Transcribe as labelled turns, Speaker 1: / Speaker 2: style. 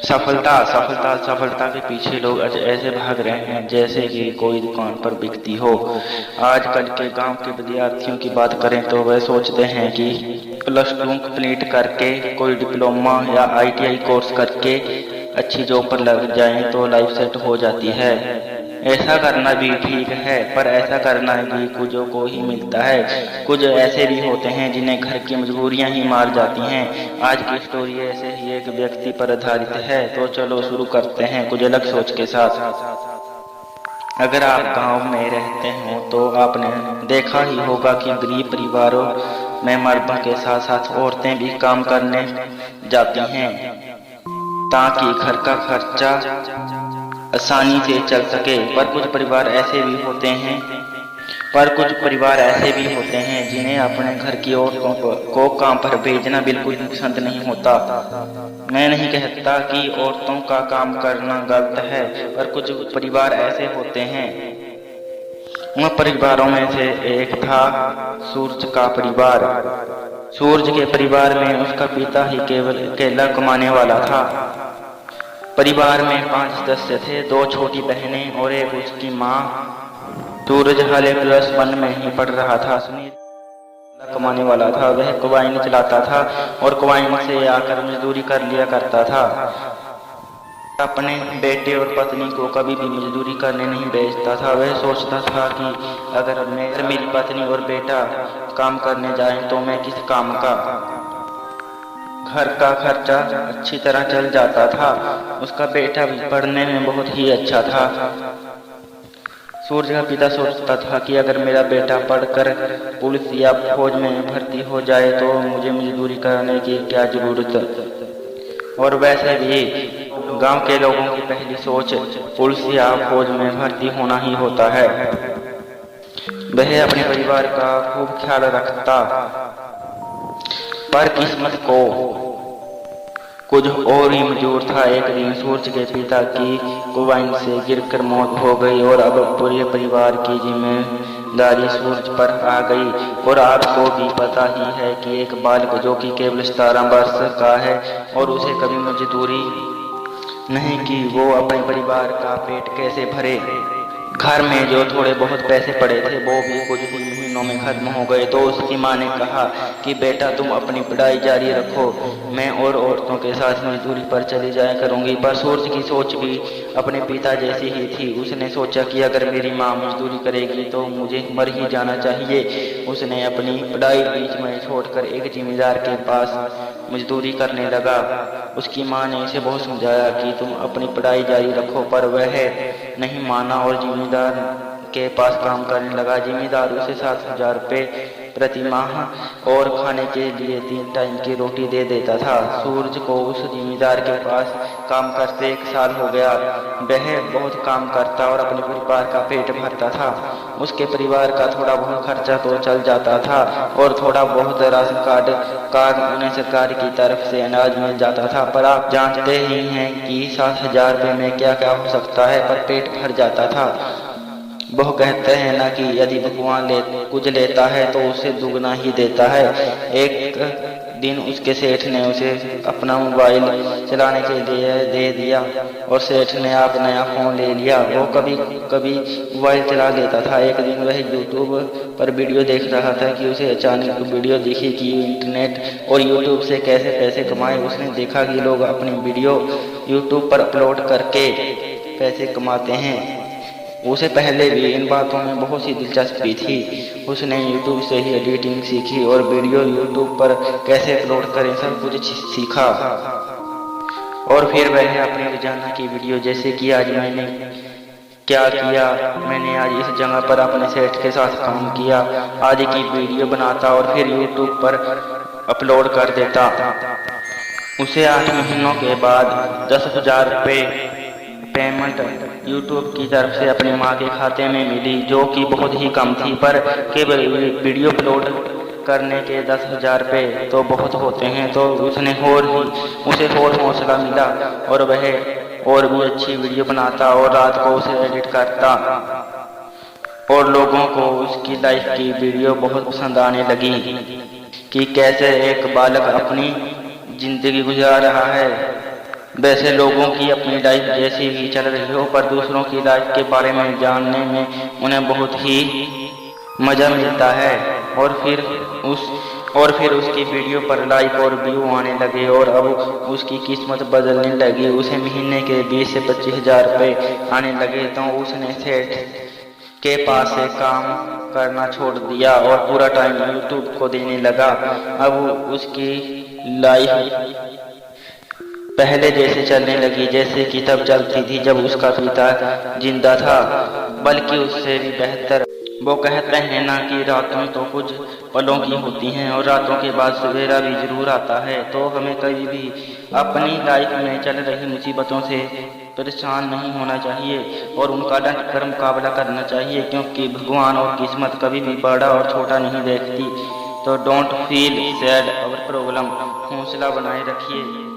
Speaker 1: सफलता के पीछे लोग ऐसे भाग रहे हैं जैसे कि कोई दुकान पर बिकती हो। आजकल के गांव के विद्यार्थियों की बात करें तो वह सोचते हैं कि +2 कंप्लीट करके कोई डिप्लोमा या ITI कोर्स करके अच्छी जॉब पर लग जाएं तो लाइफ सेट हो जाती है। ऐसा करना भी ठीक है, पर ऐसा करना भी कुछ को ही मिलता है। कुछ ऐसे भी होते हैं जिन्हें घर की मजबूरियां ही मार जाती हैं। आज की स्टोरी ऐसे ही एक व्यक्ति पर आधारित है, तो चलो शुरू करते हैं कुछ अलग सोच के साथ। अगर आप गांव में रहते हो तो आपने देखा ही होगा कि गरीब परिवारों में मर्दों के साथ साथ औरतें भी काम करने जाती हैं ताकि घर का खर्चा आसानी से चल सके। पर कुछ परिवार ऐसे भी होते हैं जिन्हें अपने घर की औरतों को काम पर भेजना बिल्कुल भी पसंद नहीं होता। मैं नहीं कहता कि औरतों का काम करना गलत है, पर कुछ परिवार ऐसे होते हैं। उन परिवारों में से एक था सूरज का परिवार। सूरज के परिवार में उसका पिता ही केवल अकेला कमाने वाला था। परिवार में 5 सदस्य थे, 2 छोटी बहनें और एक उसकी माँ। सूरज हाले +1 में ही पढ़ रहा था। सुनील कमाने वाला था, वह कवाइन चलाता था और कवाइन से आकर मजदूरी कर लिया करता था। अपने बेटे और पत्नी को कभी भी मजदूरी करने नहीं भेजता था। वह सोचता था कि अगर मेरी पत्नी और बेटा काम करने जाएं तो मैं किस काम का। घर का खर्चा अच्छी तरह चल जाता था। उसका बेटा भी पढ़ने में बहुत ही अच्छा था। सूरज का पिता सोचता था कि अगर मेरा बेटा पढ़कर पुलिस या फौज में भर्ती हो जाए तो मुझे मजदूरी करने की क्या जरूरत। और वैसे भी गांव के लोगों की पहली सोच पुलिस या फौज में भर्ती होना ही होता है। वह अपने परिवार का खूब ख्याल रखता, पर किस्मत को कुछ और ही मंजूर था। एक दिन सूरज के पिता की कवाइन से गिरकर मौत हो गई और अब पूरे परिवार की जिम्मेदारी सूरज पर आ गई। और आपको भी पता ही है कि एक बालक जो कि केवल 17 वर्ष का है और उसे कभी मजदूरी नहीं की, वो अपने परिवार का पेट कैसे भरे। घर में जो थोड़े बहुत पैसे पड़े थे वो भी कुछ ही महीनों में खत्म हो गए। तो उसकी माँ ने कहा कि बेटा तुम अपनी पढ़ाई जारी रखो, मैं और औरतों के साथ मजदूरी पर चली जाया करूंगी। पर सूरज की सोच भी अपने पिता जैसी ही थी। उसने सोचा कि अगर मेरी माँ मजदूरी करेगी तो मुझे मर ही जाना चाहिए। उसने अपनी पढ़ाई बीच में छोड़कर एक जिम्मेदार के पास मजदूरी करने लगा। उसकी माँ ने उसे बहुत समझाया कि तुम अपनी पढ़ाई जारी रखो, पर वह नहीं माना और जिम्मेदार के पास काम करने लगा। जिम्मेदार उसे 7,000 रुपये प्रति माह और खाने के लिए 3 टाइम की रोटी दे देता था। सूरज को उस जिम्मेदार के पास काम करते 1 साल हो गया। वह बहुत काम करता और अपने परिवार का पेट भरता था। उसके परिवार का थोड़ा बहुत खर्चा तो चल जाता था और थोड़ा बहुत राशन कार्ड उन्हें सरकार की तरफ से अनाज मिल जाता था। पर आप जानते ही हैं कि 7,000 रुपये में क्या क्या हो सकता है, पर पेट भर जाता था। वो कहते हैं ना कि यदि भगवान कुछ लेता है तो उसे दुगना ही देता है। एक दिन उसके सेठ ने उसे अपना मोबाइल चलाने के लिए दे दिया और सेठ ने आप नया फोन ले लिया। वो कभी कभी मोबाइल चला लेता था। एक दिन वह यूट्यूब पर वीडियो देख रहा था कि उसे अचानक वीडियो दिखी कि इंटरनेट और यूट्यूब से कैसे पैसे कमाए। उसने देखा कि लोग अपनी वीडियो यूट्यूब पर अपलोड करके पैसे कमाते हैं। उसे पहले भी इन बातों में बहुत सी दिलचस्पी थी। उसने यूट्यूब से ही एडिटिंग सीखी और वीडियो यूट्यूब पर कैसे अपलोड करें सब कुछ सीखा। और फिर वह अपने रोजाना की वीडियो, जैसे कि आज मैंने क्या किया, मैंने आज इस जगह पर अपने सेठ के साथ काम किया, आदि की वीडियो बनाता और फिर यूट्यूब पर अपलोड कर देता। उसे 8 महीनों के बाद 10,000 रुपये पेमेंट यूट्यूब की तरफ से अपनी माँ के खाते में मिली, जो कि बहुत ही कम थी। पर केवल वीडियो अपलोड करने के 10,000 रुपये तो बहुत होते हैं। तो उसे और हौसला मिला और वह और भी अच्छी वीडियो बनाता और रात को उसे एडिट करता और लोगों को उसकी लाइफ की वीडियो बहुत पसंद आने लगी कि कैसे एक बालक अपनी जिंदगी गुजार रहा है वैसे लोगों की अपनी लाइफ जैसी भी चल रही हो, पर दूसरों की लाइफ के बारे में जानने में उन्हें बहुत ही मज़ा मिलता है। और फिर उसकी वीडियो पर लाइक और व्यू आने लगे और अब उसकी किस्मत बदलने लगी। उसे महीने के 20 से 25 हज़ार रुपये आने लगे तो उसने सेठ के पास से काम करना छोड़ दिया और पूरा टाइम यूट्यूब को देने लगा। अब उसकी लाइफ पहले जैसे चलने लगी जैसे कि तब चलती थी जब उसका पिता जिंदा था, बल्कि उससे भी बेहतर। वो कहते हैं ना कि रातों तो कुछ पलों की होती हैं और रातों के बाद सवेरा भी जरूर आता है। तो हमें कभी भी अपनी लाइफ में चल रही मुसीबतों से परेशान नहीं होना चाहिए और उनका डट कर मुकाबला करना चाहिए, क्योंकि भगवान और किस्मत कभी भी बड़ा और छोटा नहीं देखती। तो don't feel sad our problem, हौसला बनाए रखिए।